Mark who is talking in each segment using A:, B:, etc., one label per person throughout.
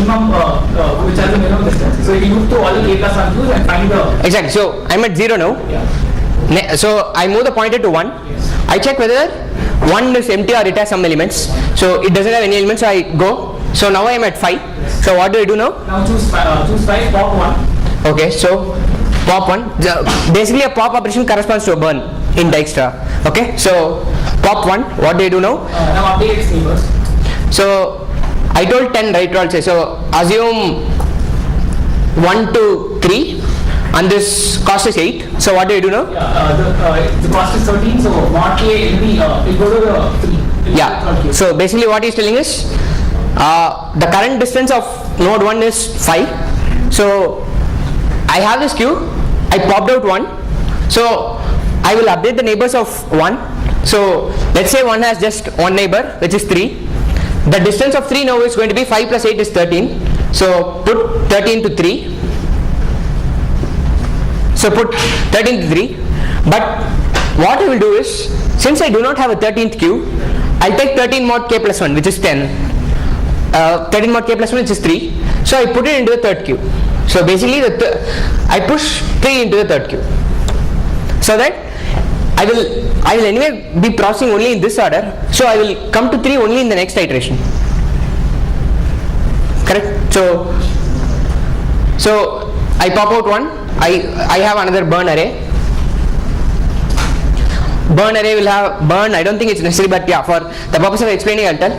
A: maximum which has the minimum distance. So you move to all the k plus 1 queues and find the...
B: Exactly. So I'm at 0 now.
A: Yeah.
B: So I move the pointer to 1.
A: Yes.
B: I check whether 1 is empty or it has some elements. So it doesn't have any elements, so I go. So now I am at 5.
A: Yes.
B: So what do I do now?
A: Now choose 5, pop 1.
B: Okay, so pop 1. Basically a pop operation corresponds to a burn in Dijkstra. Okay, so pop 1. What do I do now?
A: Now update its neighbors.
B: So I told 10, right? Also, so assume 1 to 3 and this cost is 8. So what do I do now?
A: The cost is 13, so mod k will be will go to the 3.
B: Yeah. So basically what he's telling is the current distance of node 1 is 5. So I have this queue. I popped out 1. So I will update the neighbors of 1. So let's say 1 has just one neighbor, which is 3. The distance of 3 now is going to be 5 plus 8 is 13. So put 13 to 3. So put 13 to 3. But what I will do is, since I do not have a 13th queue, I'll take 13 mod k plus 1, which is 10. 13 mod k plus 1, which is 3. So I put it into the third queue. So basically I push 3 into the third queue. So that I will anyway be processing only in this order. So I will come to 3 only in the next iteration. Correct? So I pop out 1. I have another burn array. Burn array will have burn. I don't think it's necessary, but yeah, for the purpose of explaining, I'll tell.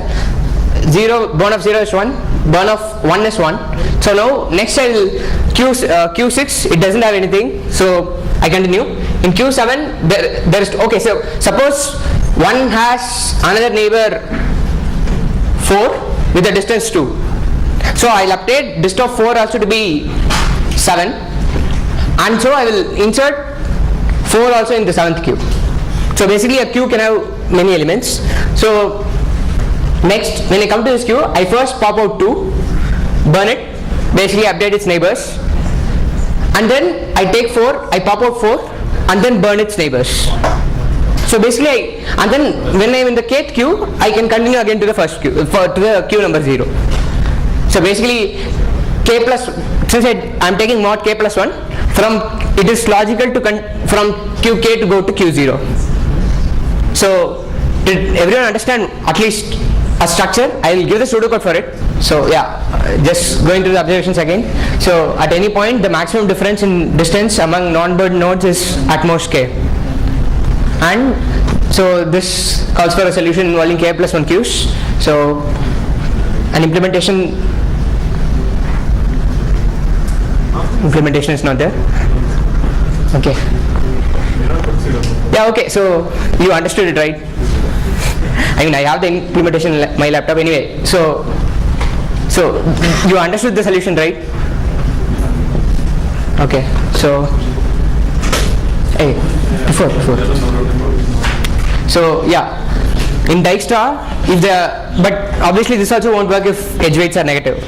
B: Burn of 0 is 1. Burn of 1 is 1. So now next I'll Q6. It doesn't have anything. So I continue. In Q7 there is okay. So suppose 1 has another neighbor 4 with a distance 2. So I'll update dist of 4 also to be 7, and so I will insert 4 also in the 7th queue. So basically a queue can have many elements. So next, when I come to this queue, I first pop out 2, burn it, basically update its neighbors, and then I take 4, I pop out 4, and then burn its neighbors. So basically, and then when I am in the kth queue, I can continue again to the first queue, to the queue number 0. So basically, k plus, since I am taking mod k plus 1, it is logical to from queue k to go to queue 0. So did everyone understand at least a structure? I will give the pseudocode for it. So yeah, just going to the observations again. So at any point, the maximum difference in distance among non-burned nodes is at most k. And so this calls for a solution involving k plus 1 queues. So an implementation is not there. Okay. Yeah, okay, so you understood it, right? I mean, I have the implementation in my laptop anyway. So you understood the solution, right? Okay, so hey, before. So yeah, in Dijkstra, but obviously this also won't work if edge weights are negative.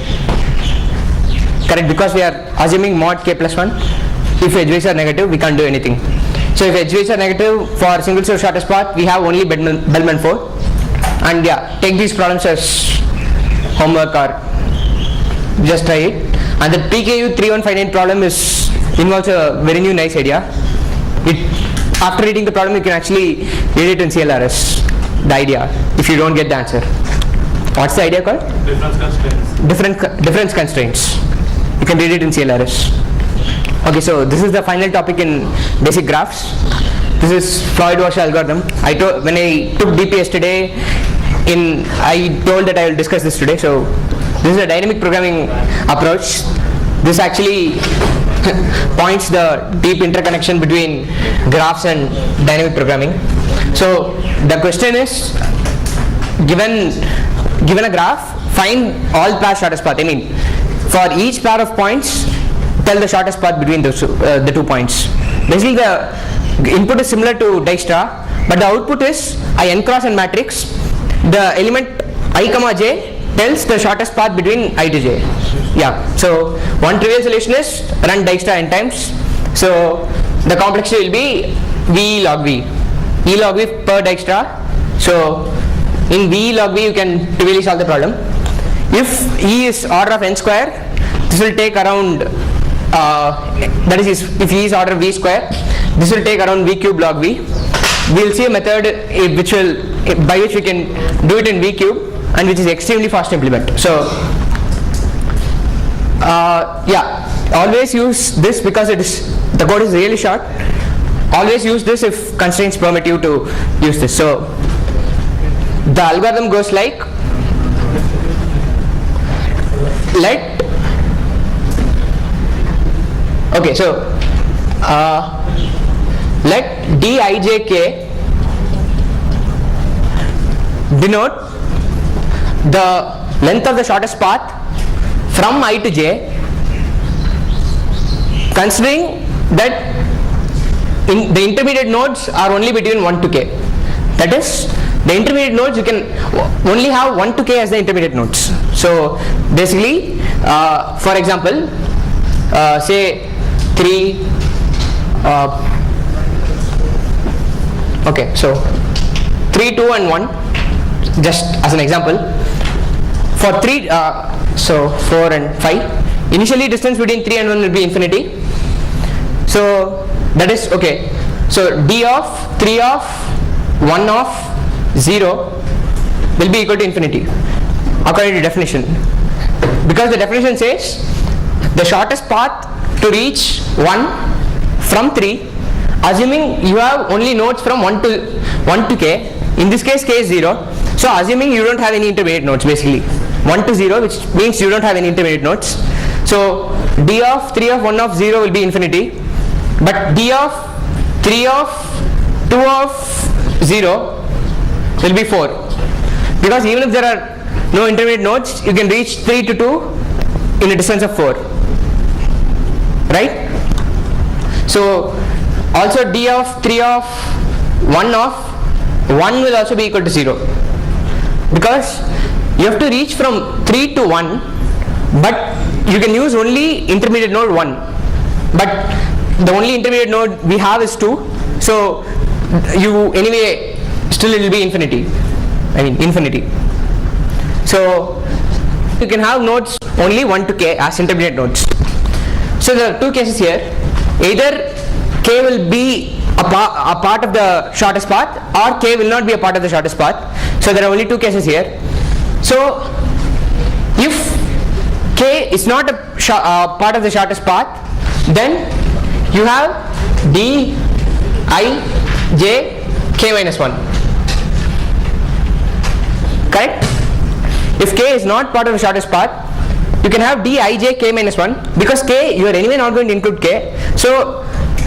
B: Correct, because we are assuming mod k plus 1. If edge weights are negative, we can't do anything. So if edge weights are negative for single source shortest path, we have only Bellman 4. And yeah, take these problems as homework or just try it. And the PKU 3159 problem involves a very new nice idea. After reading the problem, you can actually read it in CLRS, the idea, if you don't get the answer. What's the idea called? Difference constraints. You can read it in CLRS. Okay, so this is the final topic in basic graphs. This is Floyd-Warshall algorithm. When I took DP yesterday, I told that I will discuss this today. So this is a dynamic programming approach. This actually points the deep interconnection between graphs and dynamic programming. So the question is, given a graph, find all pair shortest path. I mean, for each pair of points, tell the shortest path between the 2 points. Basically, the input is similar to Dijkstra, but the output is I n cross n matrix. The element I comma j tells the shortest path between I to j. Yeah. So one trivial solution is run Dijkstra n times. So the complexity will be V log V. E log V per Dijkstra. So in V log V you can trivially solve the problem. if E is order of n square, this will take around, that is if E is order V square, this will take around V cube log V. We will see a method by which we can do it in V cube, and which is extremely fast to implement. So yeah, always use this because the code is really short. Always use this if constraints permit you to use this. So the algorithm goes like, let Dijk denote the length of the shortest path from I to j, considering that the intermediate nodes are only between 1 to k. That is, the intermediate nodes, you can only have 1 to k as the intermediate nodes. So basically, for example, say 3, okay, so 3, 2 and 1, just as an example. For 3, so 4 and 5, initially distance between 3 and 1 will be infinity. So that is okay. So d of 3 of 1 of 0 will be equal to infinity according to definition, because the definition says the shortest path to reach 1 from 3, assuming you have only nodes from 1 to k. In this case, k is 0. So assuming you don't have any intermediate nodes, basically 1 to 0, which means you don't have any intermediate nodes. So d of 3 of 1 of 0 will be infinity, but d of 3 of 2 of 0 will be 4, because even if there are no intermediate nodes, you can reach 3 to 2 in a distance of 4, right? So also d of 3 of 1 of 1 will also be equal to 0, because you have to reach from 3 to 1, but you can use only intermediate node 1, but the only intermediate node we have is 2, so you anyway still it will be infinity. So you can have nodes only 1 to k as intermediate nodes. So there are two cases here. Either k will be a part of the shortest path, or k will not be a part of the shortest path. So there are only two cases here. So if k is not a part of the shortest path, then you have d I j k minus 1, correct? If k is not part of the shortest path, you can have d I j k minus 1, because k, you are anyway not going to include k, so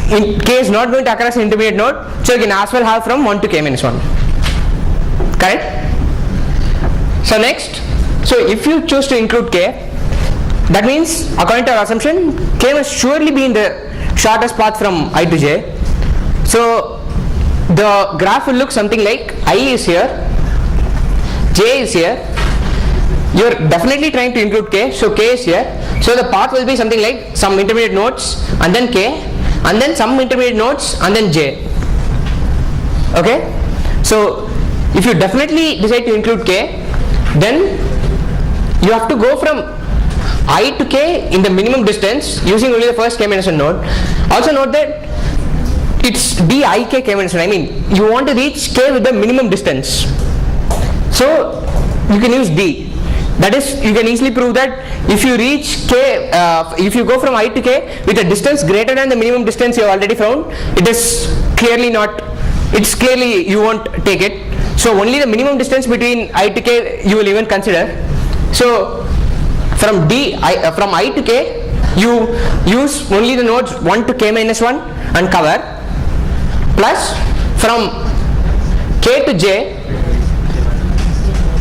B: k is not going to occur as an intermediate node, so you can as well have from 1 to k minus 1, correct? So next, so if you choose to include k, that means according to our assumption, k must surely be in the shortest path from I to j. So the graph will look something like I is here, j is here, you are definitely trying to include k, so k is here, so the path will be something like some intermediate nodes and then k, and then some intermediate nodes and then j. Okay, so if you definitely decide to include k, then you have to go from I to k in the minimum distance using only the first k minus 1 node. Also note that it's dik k minus 1, I mean you want to reach k with the minimum distance, so you can use d. That is, you can easily prove that if you reach k, if you go from I to k with a distance greater than the minimum distance you have already found, it is clearly not, it's clearly you won't take it. So only the minimum distance between I to k you will even consider. So from I to k, you use only the nodes 1 to k minus 1 and cover, plus from k to j,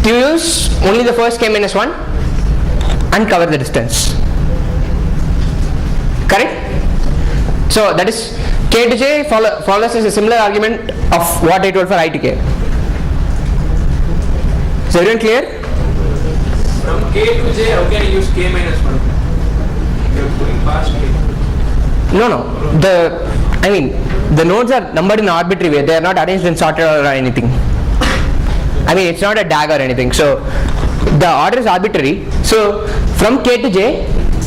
B: you use only the first k minus 1 and cover the distance, correct? So that is, k to j follows as a similar argument of what I told for I to k. Is everyone clear?
C: From k to j, how can you use k minus 1? You are going past k.
B: No, the nodes are numbered in an arbitrary way, they are not arranged in sorted order or anything. I mean, it's not a DAG or anything, so the order is arbitrary. So from K to J,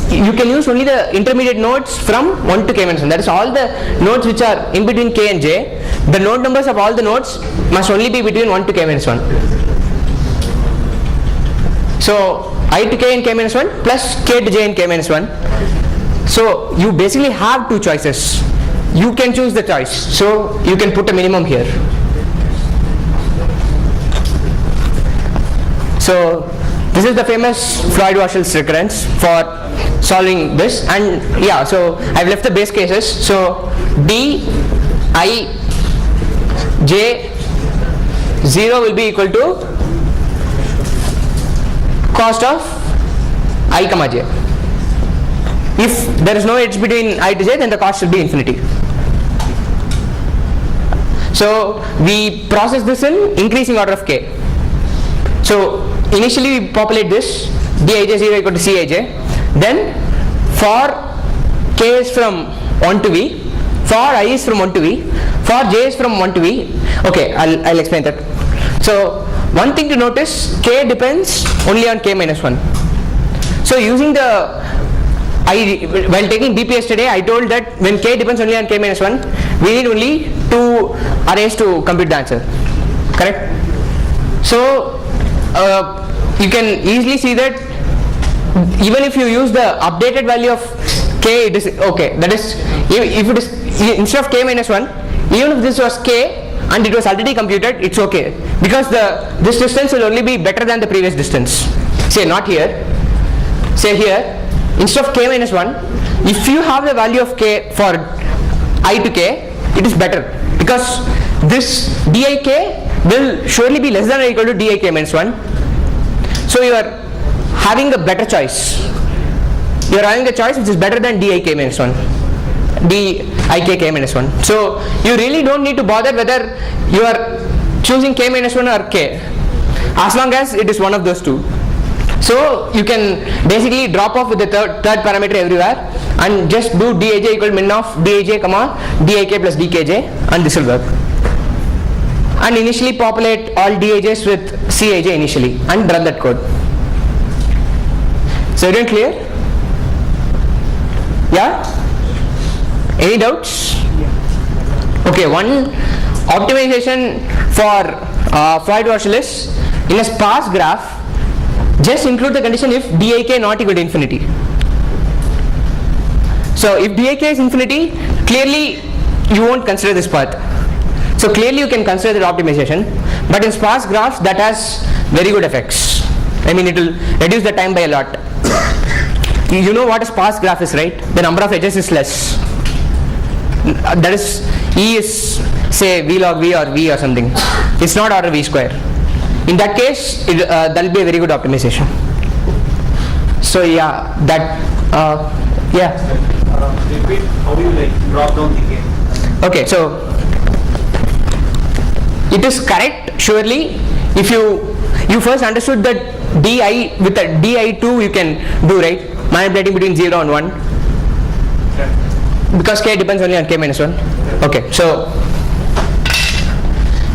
B: you can use only the intermediate nodes from 1 to K minus 1. That is all the nodes which are in between K and J. The node numbers of all the nodes must only be between 1 to K minus 1. So I to K and K minus 1 plus K to J and K minus 1. So you basically have two choices. You can choose the choice. So you can put a minimum here. So this is the famous Floyd-Warshall's recurrence for solving this, and yeah, so I've left the base cases. So D I J 0 will be equal to cost of I comma j. If there is no edge between I to j, then the cost should be infinity. So we process this in increasing order of k. So initially we populate this dij 0 equal to cij. Then for k is from 1 to v, for I is from 1 to v, for j is from 1 to v. Okay, I'll explain that. So one thing to notice, k depends only on k minus 1. So using the while taking BPS today, I told that when k depends only on k minus 1, we need only 2 arrays to compute the answer. Correct? So you can easily see that even if you use the updated value of k, it is okay. That is, if it is instead of k minus 1, even if this was k and it was already computed, it's okay, because this distance will only be better than the previous distance. Say not here, say here, instead of k minus 1, if you have the value of k for I to k, it is better, because this dik will surely be less than or equal to dik minus 1. So you are having a better choice. You are having a choice which is better than dik minus 1, dik minus 1. So you really don't need to bother whether you are choosing k minus 1 or k, as long as it is one of those two. So you can basically drop off with the third parameter everywhere and just do dij equal min of dij comma dik plus dkj, and this will work. And initially populate all dijs with cij initially and run that code. So everyone clear? Yeah? Any doubts? Okay, one optimization for Floyd-Warshall is, in a sparse graph, just include the condition if dik not equal to infinity. So if dik is infinity, clearly you won't consider this path. So clearly you can consider that optimization, but in sparse graphs that has very good effects. I mean, it will reduce the time by a lot. You know what a sparse graph is, right? The number of edges is less. That is, E is say v log v or v or something. It's not order v square. In that case, that will be a very good optimization. So yeah, that yeah.
C: Repeat how you like drop down the k.
B: Okay, so it is correct surely if you first understood that di with a di2 you can do, right, manipulating between 0 and 1, because k depends only on k minus 1. Okay, so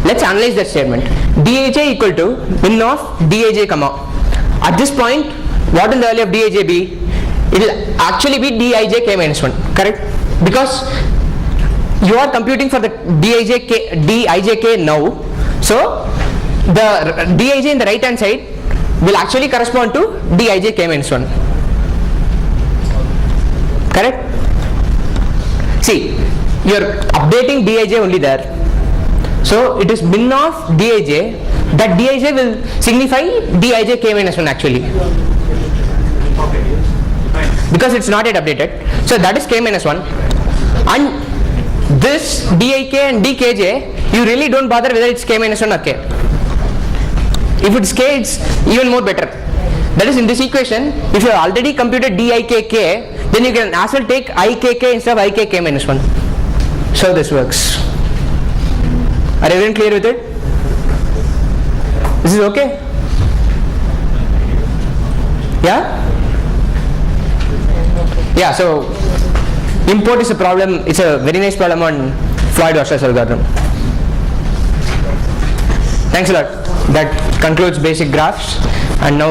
B: let's analyze that statement. Dij equal to min of dij comma. At this point, what will the value of dij be? It will actually be dij k minus 1, correct? Because you are computing for the dij k now, so the dij in the right hand side will actually correspond to dij k minus 1, correct? See, you are updating dij only there, so it is min of dij. That dij will signify dij k minus 1 actually, because it's not yet updated. So that is k minus 1, and this dik and dkj, you really don't bother whether it's k minus 1 or k. If it's k, it's even more better. That is, in this equation, if you have already computed dikk, then you can as well take ikk instead of ikk minus 1. So this works. Are everyone clear with it? This is okay? Yeah? Yeah, so import is a problem. It's a very nice problem on Floyd-Warshall's algorithm. Thanks a lot. That concludes basic graphs, and now